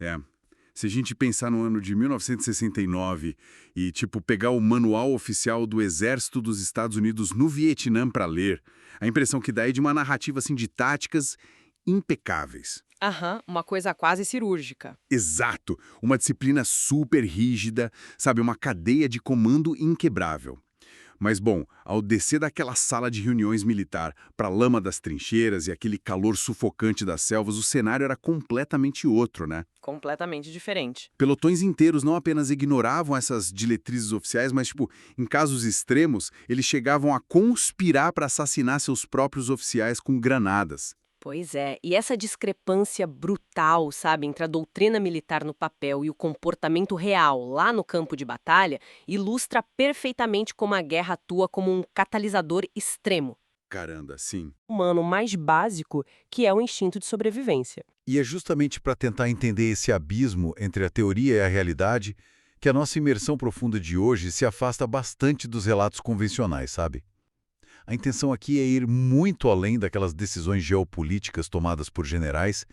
É. Se a gente pensar no ano de 1969 e, tipo, pegar o manual oficial do Exército dos Estados Unidos no Vietnã para ler, a impressão que dá é de uma narrativa assim de táticas impecáveis. Aham, uma coisa quase cirúrgica. Exato, uma disciplina super rígida, sabe, uma cadeia de comando inquebrável. Mas bom, ao descer daquela sala de reuniões militar para a lama das trincheiras e aquele calor sufocante das selvas, o cenário era completamente outro, né? Completamente diferente. Pelotões inteiros não apenas ignoravam essas diretrizes oficiais, mas, tipo, em casos extremos, eles chegavam a conspirar para assassinar seus próprios oficiais com granadas. Pois é, e essa discrepância brutal, sabe, entre a doutrina militar no papel e o comportamento real lá no campo de batalha, ilustra perfeitamente como a guerra atua como um catalisador extremo, Caramba, sim. humano mais básico, que é o instinto de sobrevivência. E é justamente para tentar entender esse abismo entre a teoria e a realidade que a nossa imersão profunda de hoje se afasta bastante dos relatos convencionais, sabe? A intenção aqui é ir muito além daquelas decisões geopolíticas tomadas por generais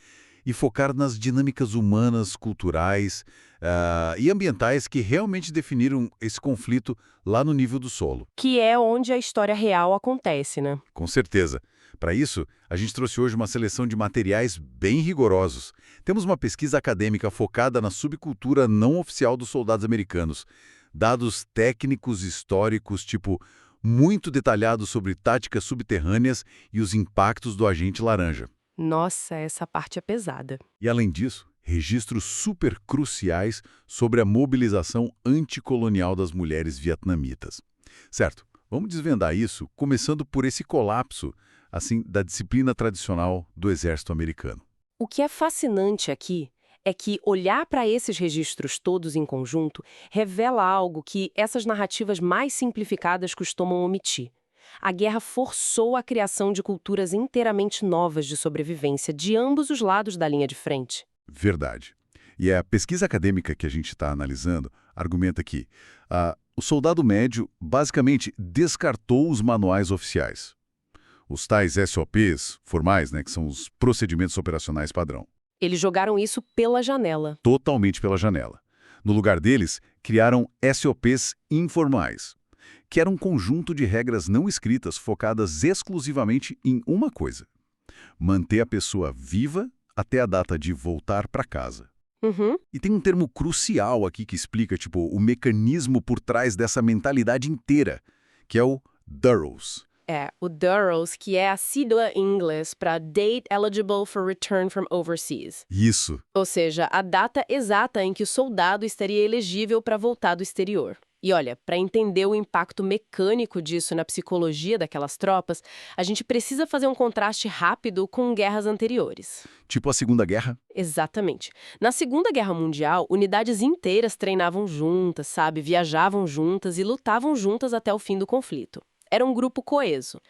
e focar nas dinâmicas humanas, culturais, e ambientais que realmente definiram esse conflito lá no nível do solo. Que é onde a história real acontece, né? Com certeza. Para isso, a gente trouxe hoje uma seleção de materiais bem rigorosos. Temos uma pesquisa acadêmica focada na subcultura não oficial dos soldados americanos, dados técnicos históricos, tipo, muito detalhados sobre táticas subterrâneas e os impactos do agente laranja. Nossa, essa parte é pesada. E, além disso, registros super cruciais sobre a mobilização anticolonial das mulheres vietnamitas. Certo, vamos desvendar isso começando por esse colapso assim da disciplina tradicional do exército americano. O que é fascinante aqui é que olhar para esses registros todos em conjunto revela algo que essas narrativas mais simplificadas costumam omitir. A guerra forçou a criação de culturas inteiramente novas de sobrevivência de ambos os lados da linha de frente. Verdade. E a pesquisa acadêmica que a gente está analisando argumenta que o soldado médio basicamente descartou os manuais oficiais. Os tais SOPs formais, né, que são os procedimentos operacionais padrão. Eles jogaram isso pela janela. Totalmente pela janela. No lugar deles, criaram SOPs informais, que era um conjunto de regras não escritas focadas exclusivamente em uma coisa: manter a pessoa viva até a data de voltar para casa. Uhum. E tem um termo crucial aqui que explica, tipo, o mecanismo por trás dessa mentalidade inteira, que é o DUROS. É, o DUROS, que é a sigla em inglês para Date Eligible for Return from Overseas. Isso. Ou seja, a data exata em que o soldado estaria elegível para voltar do exterior. E olha, para entender o impacto mecânico disso na psicologia daquelas tropas, a gente precisa fazer um contraste rápido com guerras anteriores. Tipo a Segunda Guerra? Exatamente. Na Segunda Guerra Mundial, unidades inteiras treinavam juntas, sabe? Viajavam juntas e lutavam juntas até o fim do conflito. Era um grupo coeso.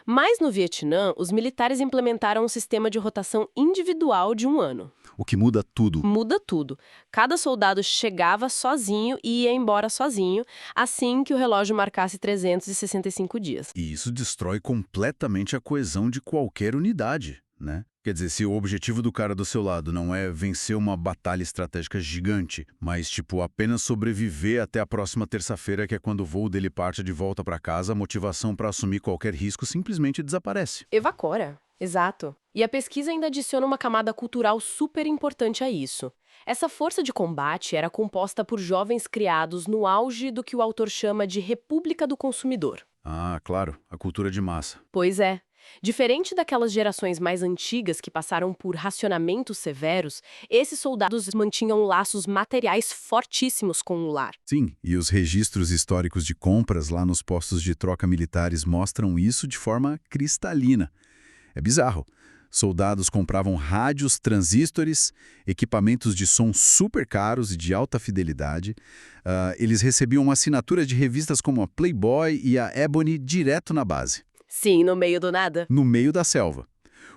Mas no Vietnã, os militares implementaram um sistema de rotação individual de um ano. O que muda tudo. Muda tudo. Cada soldado chegava sozinho e ia embora sozinho, assim que o relógio marcasse 365 dias. E isso destrói completamente a coesão de qualquer unidade, né? Quer dizer, se o objetivo do cara do seu lado não é vencer uma batalha estratégica gigante, mas, tipo, apenas sobreviver até a próxima terça-feira, que é quando o voo dele parte de volta para casa, a motivação para assumir qualquer risco simplesmente desaparece. Evacora. Exato. E a pesquisa ainda adiciona uma camada cultural super importante a isso. Essa força de combate era composta por jovens criados no auge do que o autor chama de República do Consumidor. Ah, claro, a cultura de massa. Pois é. Diferente daquelas gerações mais antigas que passaram por racionamentos severos, esses soldados mantinham laços materiais fortíssimos com o lar. Sim, e os registros históricos de compras lá nos postos de troca militares mostram isso de forma cristalina. É bizarro. Soldados compravam rádios, transistores, equipamentos de som super caros e de alta fidelidade. Eles recebiam uma assinatura de revistas como a Playboy e a Ebony direto na base, Sim, no meio do nada. no meio da selva.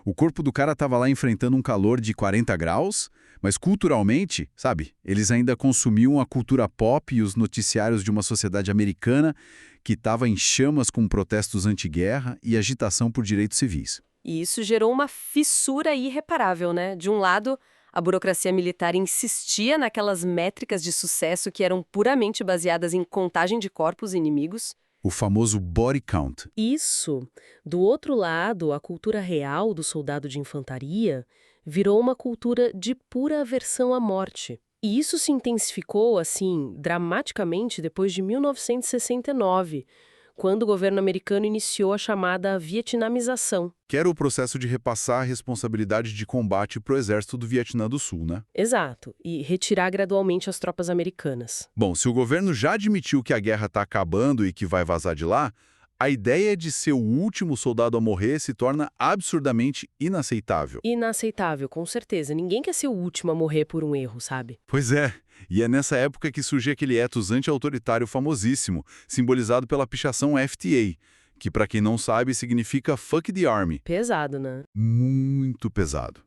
O corpo do cara estava lá enfrentando um calor de 40 graus, mas culturalmente, sabe, eles ainda consumiam a cultura pop e os noticiários de uma sociedade americana que estava em chamas com protestos anti-guerra e agitação por direitos civis. E isso gerou uma fissura irreparável, né? De um lado, A burocracia militar insistia naquelas métricas de sucesso que eram puramente baseadas em contagem de corpos inimigos. O famoso body count. Isso. Do outro lado, a cultura real do soldado de infantaria virou uma cultura de pura aversão à morte. E isso se intensificou, assim, dramaticamente depois de 1969, quando o governo americano iniciou a chamada vietnamização. Que era o processo de repassar a responsabilidade de combate para o exército do Vietnã do Sul, né? Exato, e retirar gradualmente as tropas americanas. Bom, se o governo já admitiu que a guerra está acabando e que vai vazar de lá, a ideia de ser o último soldado a morrer se torna absurdamente inaceitável. Inaceitável, com certeza. Ninguém quer ser o último a morrer por um erro, sabe? Pois é, e é nessa época que surge aquele ethos anti-autoritário famosíssimo, simbolizado pela pichação FTA, que, para quem não sabe, significa Fuck the Army. Pesado, né? Muito pesado.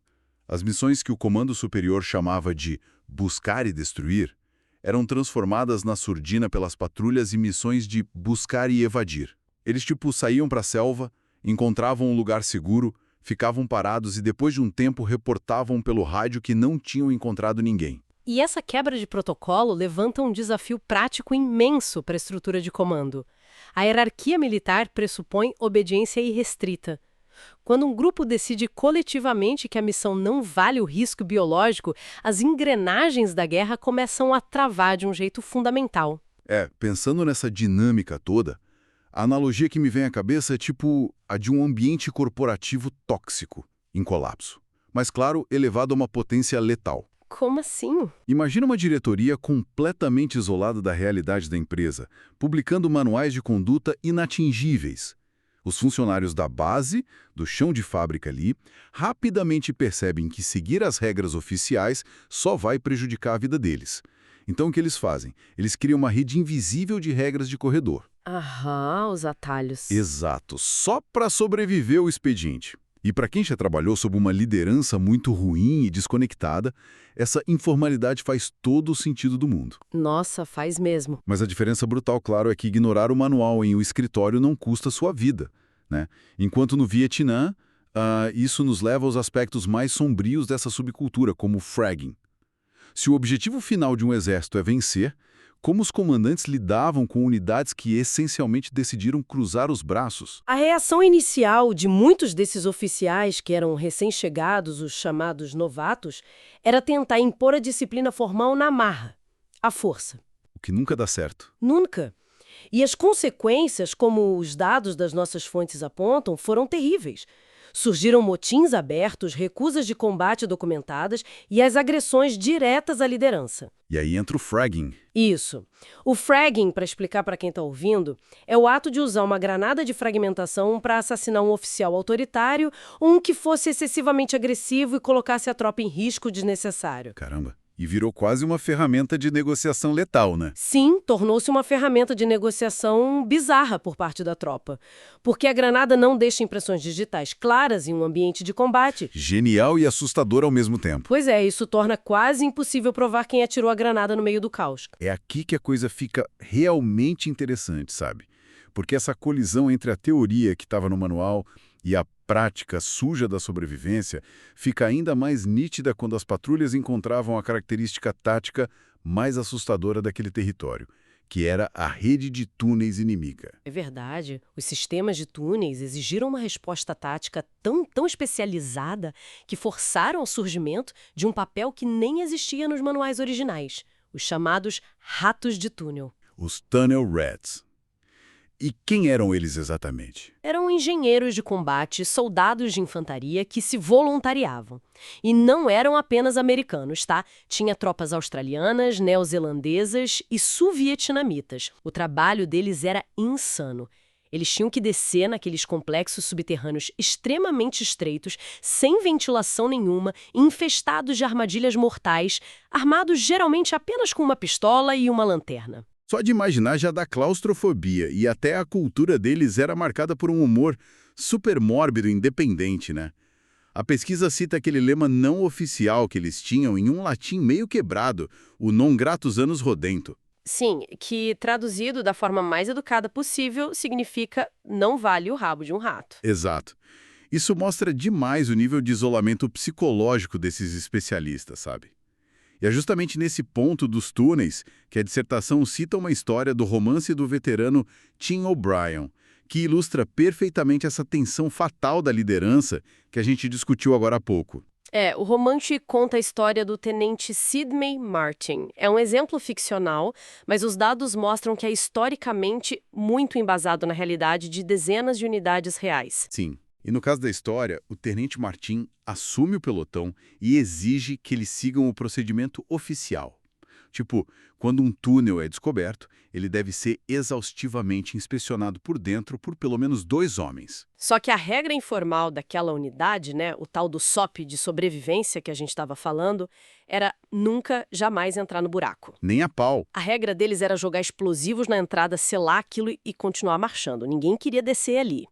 As missões que o Comando Superior chamava de buscar e destruir eram transformadas na surdina pelas patrulhas e missões de buscar e evadir. Eles, saíam para a selva, encontravam um lugar seguro, ficavam parados e depois de um tempo reportavam pelo rádio que não tinham encontrado ninguém. E essa quebra de protocolo levanta um desafio prático imenso para a estrutura de comando. A hierarquia militar pressupõe obediência irrestrita. Quando um grupo decide coletivamente que a missão não vale o risco biológico, as engrenagens da guerra começam a travar de um jeito fundamental. Pensando nessa dinâmica toda, a analogia que me vem à cabeça é a de um ambiente corporativo tóxico, em colapso. Mas, claro, elevado a uma potência letal. Como assim? Imagina uma diretoria completamente isolada da realidade da empresa, publicando manuais de conduta inatingíveis. Os funcionários da base, do chão de fábrica ali, rapidamente percebem que seguir as regras oficiais só vai prejudicar a vida deles. Então o que eles fazem? Eles criam uma rede invisível de regras de corredor. Aham, os atalhos. Exato, só para sobreviver ao expediente. E para quem já trabalhou sob uma liderança muito ruim e desconectada, essa informalidade faz todo o sentido do mundo. Nossa, faz mesmo. Mas a diferença brutal, claro, é que ignorar o manual em um escritório não custa sua vida, né? Enquanto no Vietnã, isso nos leva aos aspectos mais sombrios dessa subcultura, como o fragging. Se o objetivo final de um exército é vencer, como os comandantes lidavam com unidades que essencialmente decidiram cruzar os braços? A reação inicial de muitos desses oficiais, que eram recém-chegados, os chamados novatos, era tentar impor a disciplina formal na marra, à força. O que nunca dá certo. Nunca. E as consequências, como os dados das nossas fontes apontam, foram terríveis. Surgiram motins abertos, recusas de combate documentadas e as agressões diretas à liderança. E aí entra o fragging. Isso. O fragging, para explicar para quem está ouvindo, é o ato de usar uma granada de fragmentação para assassinar um oficial autoritário ou um que fosse excessivamente agressivo e colocasse a tropa em risco desnecessário. Caramba. E virou quase uma ferramenta de negociação letal, né? Sim, tornou-se uma ferramenta de negociação bizarra por parte da tropa. Porque a granada não deixa impressões digitais claras em um ambiente de combate. Genial e assustador ao mesmo tempo. Pois é, isso torna quase impossível provar quem atirou a granada no meio do caos. É aqui que a coisa fica realmente interessante, sabe? Porque essa colisão entre a teoria que estava no manual e a prática suja da sobrevivência fica ainda mais nítida quando as patrulhas encontravam a característica tática mais assustadora daquele território, que era a rede de túneis inimiga. É verdade. Os sistemas de túneis exigiram uma resposta tática tão especializada que forçaram o surgimento de um papel que nem existia nos manuais originais, os chamados ratos de túnel. Os Tunnel Rats. E quem eram eles exatamente? Eram engenheiros de combate, soldados de infantaria que se voluntariavam. E não eram apenas americanos, tá? Tinha tropas australianas, neozelandesas e sul-vietnamitas. O trabalho deles era insano. Eles tinham que descer naqueles complexos subterrâneos extremamente estreitos, sem ventilação nenhuma, infestados de armadilhas mortais, armados geralmente apenas com uma pistola e uma lanterna. Só de imaginar já dá claustrofobia, e até a cultura deles era marcada por um humor super mórbido e independente, né? A pesquisa cita aquele lema não oficial que eles tinham em um latim meio quebrado, o non gratus annus rodento. Sim, que traduzido da forma mais educada possível significa não vale o rabo de um rato. Exato. Isso mostra demais o nível de isolamento psicológico desses especialistas, sabe? E é justamente nesse ponto dos túneis que a dissertação cita uma história do romance do veterano Tim O'Brien, que ilustra perfeitamente essa tensão fatal da liderança que a gente discutiu agora há pouco. O romance conta a história do tenente Sidney Martin. É um exemplo ficcional, mas os dados mostram que é historicamente muito embasado na realidade de dezenas de unidades reais. Sim. E no caso da história, o tenente Martin assume o pelotão e exige que eles sigam o procedimento oficial. Tipo, quando um túnel é descoberto, ele deve ser exaustivamente inspecionado por dentro por pelo menos 2 homens. Só que a regra informal daquela unidade, né, o tal do SOP de sobrevivência que a gente estava falando, era nunca, jamais entrar no buraco. Nem a pau. A regra deles era jogar explosivos na entrada, selar aquilo e continuar marchando. Ninguém queria descer ali.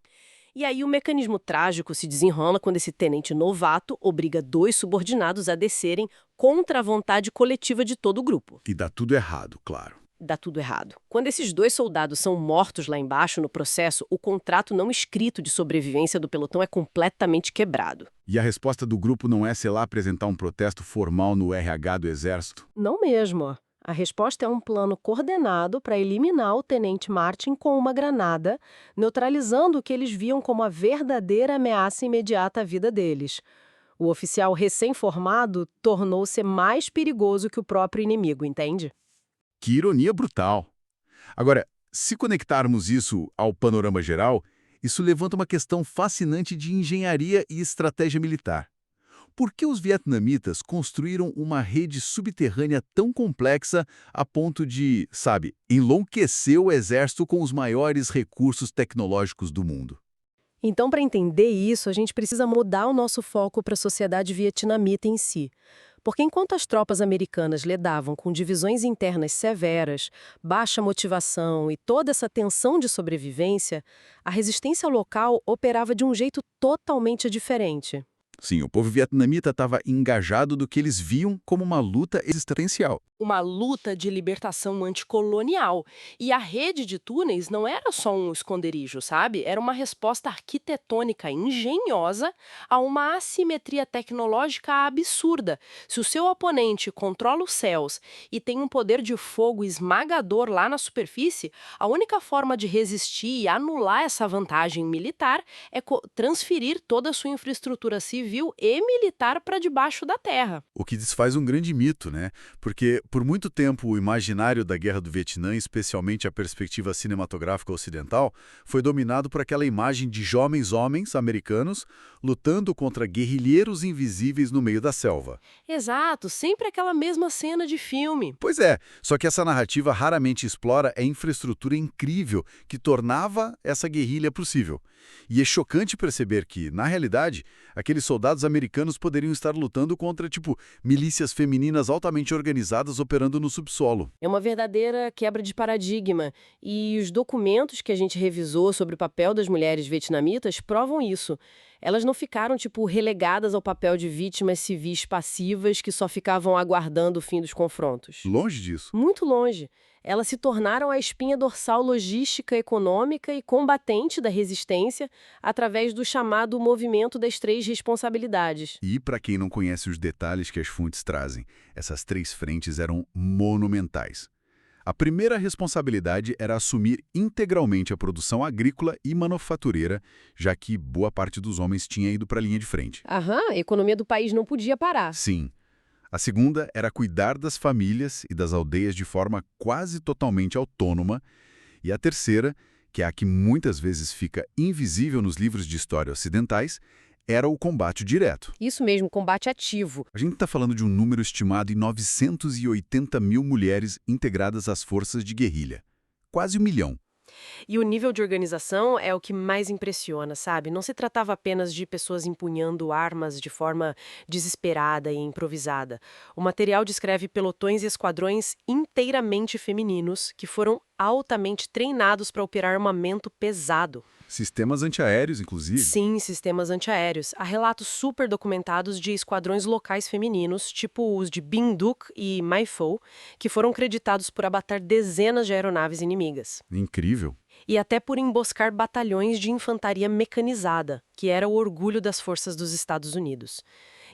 E aí o mecanismo trágico se desenrola quando esse tenente novato obriga 2 subordinados a descerem contra a vontade coletiva de todo o grupo. E dá tudo errado, claro. Dá tudo errado. Quando esses 2 soldados são mortos lá embaixo no processo, o contrato não escrito de sobrevivência do pelotão é completamente quebrado. E a resposta do grupo não é, sei lá, apresentar um protesto formal no RH do Exército? Não mesmo. A resposta é um plano coordenado para eliminar o tenente Martin com uma granada, neutralizando o que eles viam como a verdadeira ameaça imediata à vida deles. O oficial recém-formado tornou-se mais perigoso que o próprio inimigo, entende? Que ironia brutal. Agora, se conectarmos isso ao panorama geral, isso levanta uma questão fascinante de engenharia e estratégia militar. Por que os vietnamitas construíram uma rede subterrânea tão complexa a ponto de, sabe, enlouquecer o exército com os maiores recursos tecnológicos do mundo? Então, para entender isso, a gente precisa mudar o nosso foco para a sociedade vietnamita em si. Porque enquanto as tropas americanas lidavam com divisões internas severas, baixa motivação e toda essa tensão de sobrevivência, a resistência local operava de um jeito totalmente diferente. Sim, o povo vietnamita estava engajado do que eles viam como uma luta existencial. Uma luta de libertação anticolonial. E a rede de túneis não era só um esconderijo, sabe? Era uma resposta arquitetônica engenhosa a uma assimetria tecnológica absurda. Se o seu oponente controla os céus e tem um poder de fogo esmagador lá na superfície, a única forma de resistir e anular essa vantagem militar é transferir toda a sua infraestrutura civil e militar para debaixo da terra. O que desfaz um grande mito, né? Porque, por muito tempo, o imaginário da Guerra do Vietnã, especialmente a perspectiva cinematográfica ocidental, foi dominado por aquela imagem de jovens homens americanos lutando contra guerrilheiros invisíveis no meio da selva. Exato, sempre aquela mesma cena de filme. Pois é, só que essa narrativa raramente explora a infraestrutura incrível que tornava essa guerrilha possível. E é chocante perceber que, na realidade, aqueles soldados americanos poderiam estar lutando contra, milícias femininas altamente organizadas operando no subsolo. É uma verdadeira quebra de paradigma. E os documentos que a gente revisou sobre o papel das mulheres vietnamitas provam isso. Elas não ficaram, relegadas ao papel de vítimas civis passivas que só ficavam aguardando o fim dos confrontos. Longe disso. Muito longe. Elas se tornaram a espinha dorsal logística, econômica e combatente da resistência através do chamado movimento das 3 responsabilidades. E, para quem não conhece os detalhes que as fontes trazem, essas 3 frentes eram monumentais. A primeira responsabilidade era assumir integralmente a produção agrícola e manufatureira, já que boa parte dos homens tinha ido para a linha de frente. A economia do país não podia parar. Sim. A segunda era cuidar das famílias e das aldeias de forma quase totalmente autônoma. E a terceira, que é a que muitas vezes fica invisível nos livros de história ocidentais, era o combate direto. Isso mesmo, combate ativo. A gente está falando de um número estimado em 980 mil mulheres integradas às forças de guerrilha. Quase 1 milhão. E o nível de organização é o que mais impressiona, sabe? Não se tratava apenas de pessoas empunhando armas de forma desesperada e improvisada. O material descreve pelotões e esquadrões inteiramente femininos que foram altamente treinados para operar armamento pesado. Sistemas antiaéreos, inclusive. Sim, sistemas antiaéreos. Há relatos super documentados de esquadrões locais femininos, tipo os de Binh Duc e Mai Pho, que foram creditados por abater dezenas de aeronaves inimigas. Incrível. e até por emboscar batalhões de infantaria mecanizada, que era o orgulho das forças dos Estados Unidos.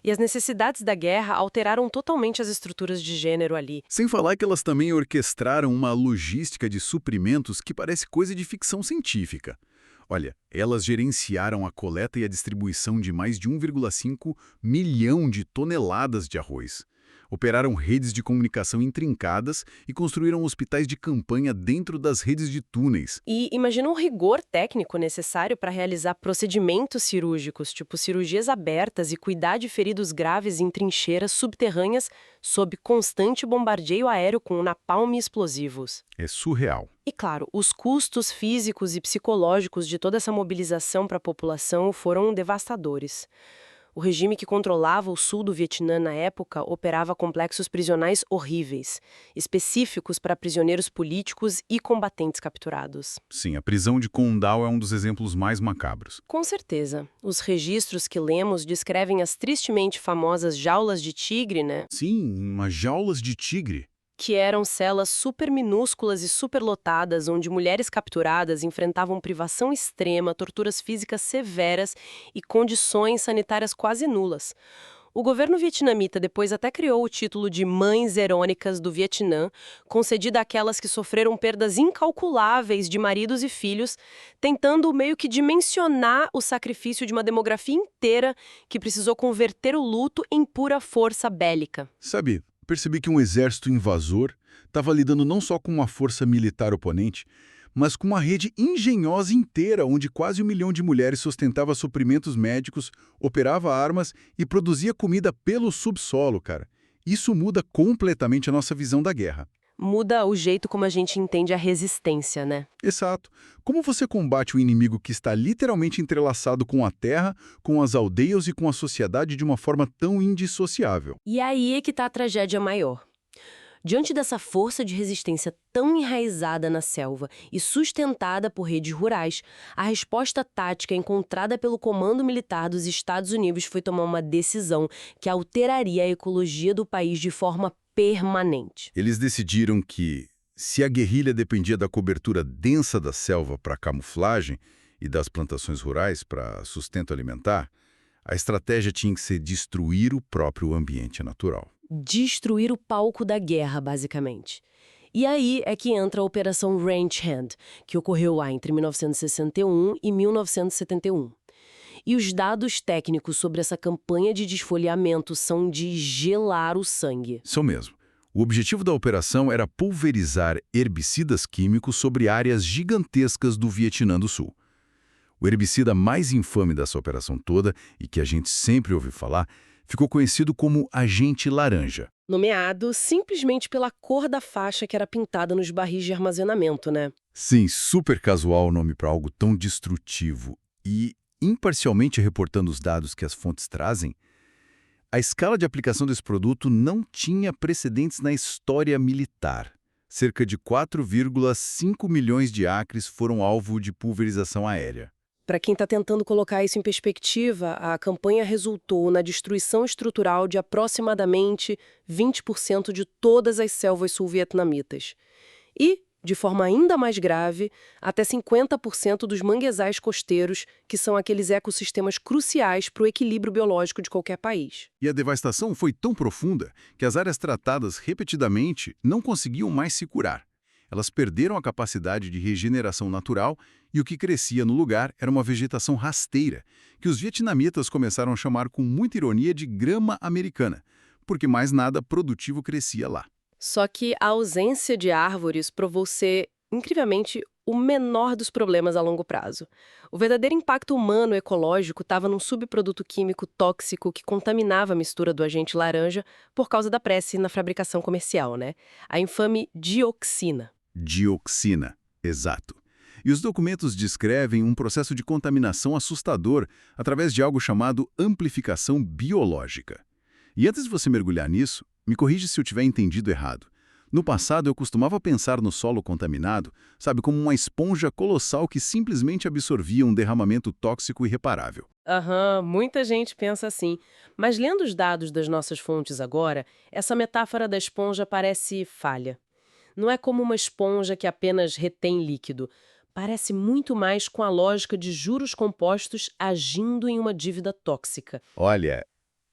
E as necessidades da guerra alteraram totalmente as estruturas de gênero ali. Sem falar que elas também orquestraram uma logística de suprimentos que parece coisa de ficção científica. Olha, elas gerenciaram a coleta e a distribuição de mais de 1,5 milhão de toneladas de arroz. Operaram redes de comunicação intrincadas e construíram hospitais de campanha dentro das redes de túneis. E imagina o rigor técnico necessário para realizar procedimentos cirúrgicos, tipo cirurgias abertas e cuidar de feridos graves em trincheiras subterrâneas sob constante bombardeio aéreo com napalm e explosivos. É surreal. E claro, os custos físicos e psicológicos de toda essa mobilização para a população foram devastadores. O regime que controlava o sul do Vietnã na época operava complexos prisionais horríveis, específicos para prisioneiros políticos e combatentes capturados. Sim, a prisão de Con Dao é um dos exemplos mais macabros. Com certeza. Os registros que lemos descrevem as tristemente famosas jaulas de tigre, né? Sim, umas jaulas de tigre. Que eram celas super minúsculas e superlotadas, onde mulheres capturadas enfrentavam privação extrema, torturas físicas severas e condições sanitárias quase nulas. O governo vietnamita depois até criou o título de Mães Herônicas do Vietnã, concedida àquelas que sofreram perdas incalculáveis de maridos e filhos, tentando meio que dimensionar o sacrifício de uma demografia inteira que precisou converter o luto em pura força bélica. Sabe, percebi que um exército invasor estava lidando não só com uma força militar oponente, mas com uma rede engenhosa inteira, onde quase 1 milhão de mulheres sustentava suprimentos médicos, operava armas e produzia comida pelo subsolo, cara. Isso muda completamente a nossa visão da guerra. Muda o jeito como a gente entende a resistência, né? Exato. Como você combate o inimigo que está literalmente entrelaçado com a terra, com as aldeias e com a sociedade de uma forma tão indissociável? E aí é que está a tragédia maior. Diante dessa força de resistência tão enraizada na selva e sustentada por redes rurais, a resposta tática encontrada pelo Comando Militar dos Estados Unidos foi tomar uma decisão que alteraria a ecologia do país de forma permanente. Eles decidiram que, se a guerrilha dependia da cobertura densa da selva para camuflagem e das plantações rurais para sustento alimentar, a estratégia tinha que ser destruir o próprio ambiente natural. Destruir o palco da guerra, basicamente. E aí é que entra a Operação Range Hand, que ocorreu lá entre 1961 e 1971. E os dados técnicos sobre essa campanha de desfolhamento são de gelar o sangue. São mesmo. O objetivo da operação era pulverizar herbicidas químicos sobre áreas gigantescas do Vietnã do Sul. O herbicida mais infame dessa operação toda, e que a gente sempre ouve falar, ficou conhecido como agente laranja. Nomeado simplesmente pela cor da faixa que era pintada nos barris de armazenamento, né? Sim, super casual o nome para algo tão destrutivo. E, imparcialmente reportando os dados que as fontes trazem, a escala de aplicação desse produto não tinha precedentes na história militar. Cerca de 4,5 milhões de acres foram alvo de pulverização aérea. Para quem está tentando colocar isso em perspectiva, a campanha resultou na destruição estrutural de aproximadamente 20% de todas as selvas sul-vietnamitas. E, de forma ainda mais grave, até 50% dos manguezais costeiros, que são aqueles ecossistemas cruciais para o equilíbrio biológico de qualquer país. E a devastação foi tão profunda que as áreas tratadas repetidamente não conseguiam mais se curar. Elas perderam a capacidade de regeneração natural e o que crescia no lugar era uma vegetação rasteira, que os vietnamitas começaram a chamar com muita ironia de grama americana, porque mais nada produtivo crescia lá. Só que a ausência de árvores provou ser, incrivelmente, o menor dos problemas a longo prazo. O verdadeiro impacto humano ecológico estava num subproduto químico tóxico que contaminava a mistura do agente laranja por causa da pressa na fabricação comercial, né? A infame dioxina. Dioxina, exato. E os documentos descrevem um processo de contaminação assustador através de algo chamado amplificação biológica. E antes de você mergulhar nisso, me corrige se eu tiver entendido errado. No passado, eu costumava pensar no solo contaminado, sabe, como uma esponja colossal que simplesmente absorvia um derramamento tóxico irreparável. Muita gente pensa assim. Mas lendo os dados das nossas fontes agora, essa metáfora da esponja parece falha. Não é como uma esponja que apenas retém líquido. Parece muito mais com a lógica de juros compostos agindo em uma dívida tóxica. Olha,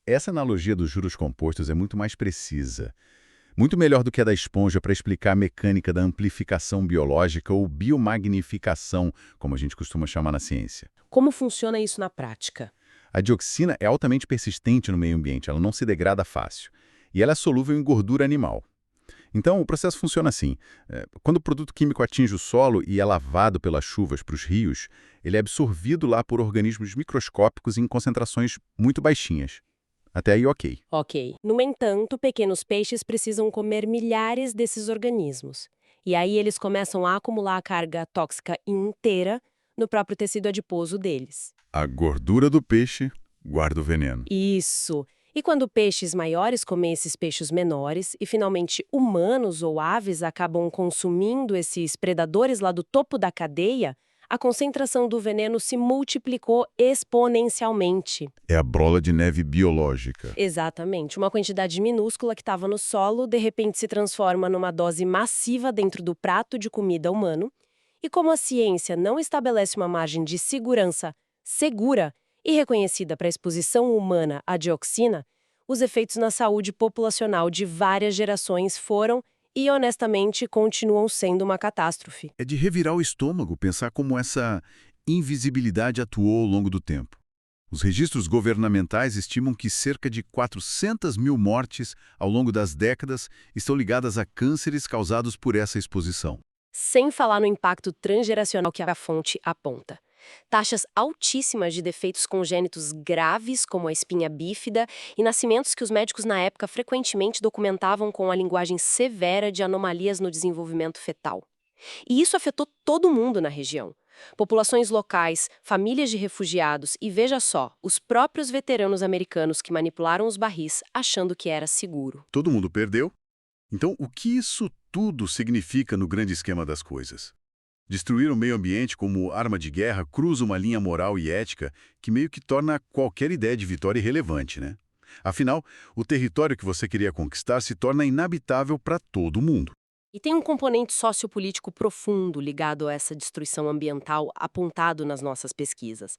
essa analogia dos juros compostos é muito mais precisa. Muito melhor do que a da esponja para explicar a mecânica da amplificação biológica ou biomagnificação, como a gente costuma chamar na ciência. Como funciona isso na prática? A dioxina é altamente persistente no meio ambiente, ela não se degrada fácil. E ela é solúvel em gordura animal. Então, o processo funciona assim. Quando o produto químico atinge o solo e é lavado pelas chuvas para os rios, ele é absorvido lá por organismos microscópicos em concentrações muito baixinhas. Até aí, ok. Ok. No entanto, pequenos peixes precisam comer milhares desses organismos. E aí eles começam a acumular a carga tóxica inteira no próprio tecido adiposo deles. A gordura do peixe guarda o veneno. Isso. E quando peixes maiores comem esses peixes menores e finalmente humanos ou aves acabam consumindo esses predadores lá do topo da cadeia, a concentração do veneno se multiplicou exponencialmente. É a bola de neve biológica. Exatamente. Uma quantidade minúscula que estava no solo, de repente se transforma numa dose massiva dentro do prato de comida humano. E como a ciência não estabelece uma margem de segurança segura e reconhecida para a exposição humana à dioxina, os efeitos na saúde populacional de várias gerações foram e, honestamente, continuam sendo uma catástrofe. É de revirar o estômago pensar como essa invisibilidade atuou ao longo do tempo. Os registros governamentais estimam que cerca de 400 mil mortes ao longo das décadas estão ligadas a cânceres causados por essa exposição. Sem falar no impacto transgeracional que a fonte aponta. Taxas altíssimas de defeitos congênitos graves, como a espinha bífida, e nascimentos que os médicos na época frequentemente documentavam com a linguagem severa de anomalias no desenvolvimento fetal. E isso afetou todo mundo na região. Populações locais, famílias de refugiados e, veja só, os próprios veteranos americanos que manipularam os barris achando que era seguro. Todo mundo perdeu? Então, o que isso tudo significa no grande esquema das coisas? Destruir o meio ambiente como arma de guerra cruza uma linha moral e ética que meio que torna qualquer ideia de vitória irrelevante, né? Afinal, o território que você queria conquistar se torna inabitável para todo mundo. E tem um componente sociopolítico profundo ligado a essa destruição ambiental apontado nas nossas pesquisas.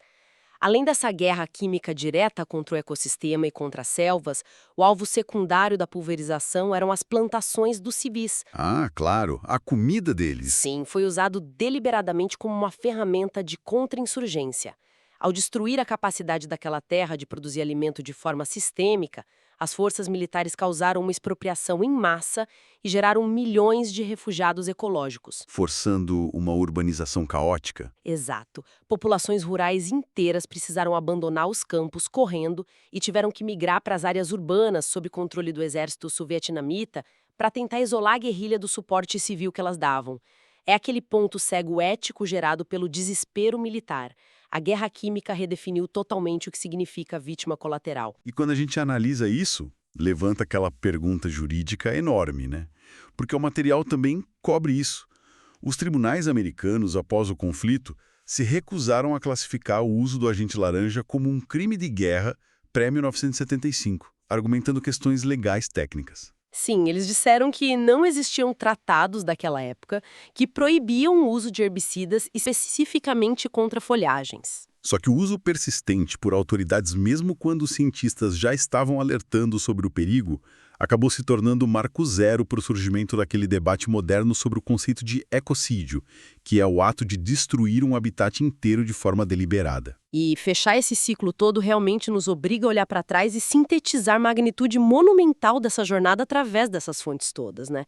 Além dessa guerra química direta contra o ecossistema e contra as selvas, o alvo secundário da pulverização eram as plantações dos civis. Ah, claro, a comida deles. Sim, foi usado deliberadamente como uma ferramenta de contra-insurgência. Ao destruir a capacidade daquela terra de produzir alimento de forma sistêmica, as forças militares causaram uma expropriação em massa e geraram milhões de refugiados ecológicos. Forçando uma urbanização caótica. Exato. Populações rurais inteiras precisaram abandonar os campos correndo e tiveram que migrar para as áreas urbanas sob controle do exército sul-vietnamita para tentar isolar a guerrilha do suporte civil que elas davam. É aquele ponto cego ético gerado pelo desespero militar. A guerra química redefiniu totalmente o que significa vítima colateral. E quando a gente analisa isso, levanta aquela pergunta jurídica enorme, né? Porque o material também cobre isso. Os tribunais americanos, após o conflito, se recusaram a classificar o uso do agente laranja como um crime de guerra pré-1975, argumentando questões legais técnicas. Sim, eles disseram que não existiam tratados daquela época que proibiam o uso de herbicidas especificamente contra folhagens. Só que o uso persistente por autoridades, mesmo quando os cientistas já estavam alertando sobre o perigo, acabou se tornando o marco zero para o surgimento daquele debate moderno sobre o conceito de ecocídio, que é o ato de destruir um habitat inteiro de forma deliberada. E fechar esse ciclo todo realmente nos obriga a olhar para trás e sintetizar a magnitude monumental dessa jornada através dessas fontes todas, né?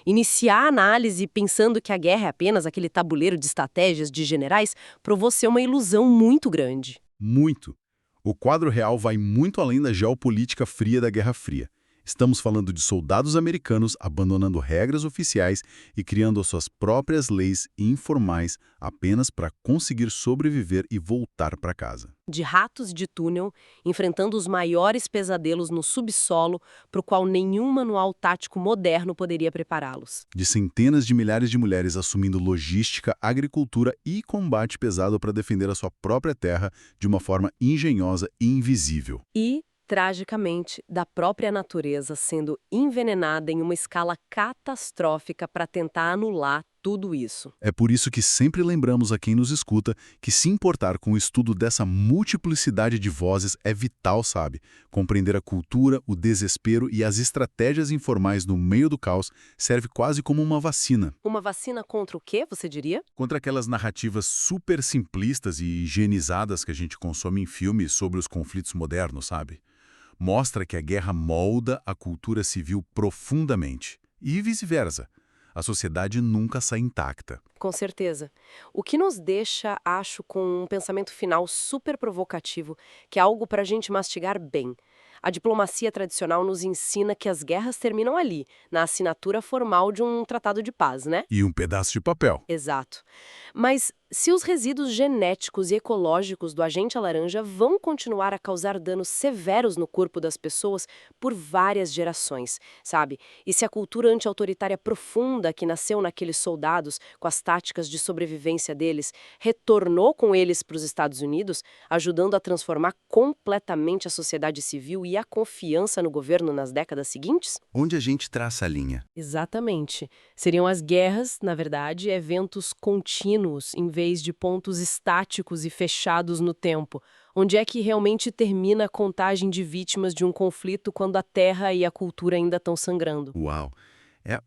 Iniciar a análise pensando que a guerra é apenas aquele tabuleiro de estratégias de generais provou ser uma ilusão muito grande. Muito. O quadro real vai muito além da geopolítica fria da Guerra Fria. Estamos falando de soldados americanos abandonando regras oficiais e criando as suas próprias leis informais apenas para conseguir sobreviver e voltar para casa. De ratos de túnel, enfrentando os maiores pesadelos no subsolo, para o qual nenhum manual tático moderno poderia prepará-los. De centenas de milhares de mulheres assumindo logística, agricultura e combate pesado para defender a sua própria terra de uma forma engenhosa e invisível. E, tragicamente, da própria natureza sendo envenenada em uma escala catastrófica para tentar anular tudo isso. É por isso que sempre lembramos a quem nos escuta que se importar com o estudo dessa multiplicidade de vozes é vital, sabe? Compreender a cultura, o desespero e as estratégias informais no meio do caos serve quase como uma vacina. Uma vacina contra o quê, você diria? Contra aquelas narrativas super simplistas e higienizadas que a gente consome em filmes sobre os conflitos modernos, sabe? Mostra que a guerra molda a cultura civil profundamente. E vice-versa. A sociedade nunca sai intacta. Com certeza. O que nos deixa, acho, com um pensamento final super provocativo, que é algo para a gente mastigar bem. A diplomacia tradicional nos ensina que as guerras terminam ali, na assinatura formal de um tratado de paz, né? E um pedaço de papel. Exato. Mas se os resíduos genéticos e ecológicos do agente laranja vão continuar a causar danos severos no corpo das pessoas por várias gerações, sabe? E se a cultura anti-autoritária profunda que nasceu naqueles soldados, com as táticas de sobrevivência deles, retornou com eles para os Estados Unidos, ajudando a transformar completamente a sociedade civil e a confiança no governo nas décadas seguintes? Onde a gente traça a linha? Exatamente. Seriam as guerras, na verdade, eventos contínuos, em vez de pontos estáticos e fechados no tempo. Onde é que realmente termina a contagem de vítimas de um conflito quando a terra e a cultura ainda estão sangrando? Uau!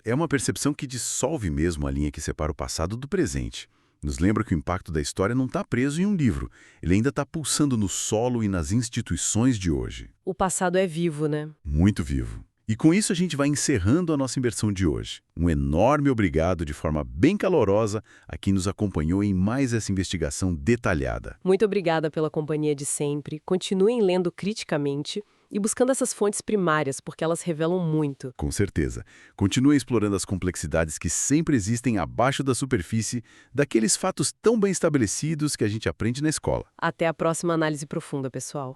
É uma percepção que dissolve mesmo a linha que separa o passado do presente. Nos lembra que o impacto da história não está preso em um livro. Ele ainda está pulsando no solo e nas instituições de hoje. O passado é vivo, né? Muito vivo. E com isso a gente vai encerrando a nossa imersão de hoje. Um enorme obrigado de forma bem calorosa a quem nos acompanhou em mais essa investigação detalhada. Muito obrigada pela companhia de sempre. Continuem lendo criticamente e buscando essas fontes primárias, porque elas revelam muito. Com certeza. Continue explorando as complexidades que sempre existem abaixo da superfície daqueles fatos tão bem estabelecidos que a gente aprende na escola. Até a próxima análise profunda, pessoal.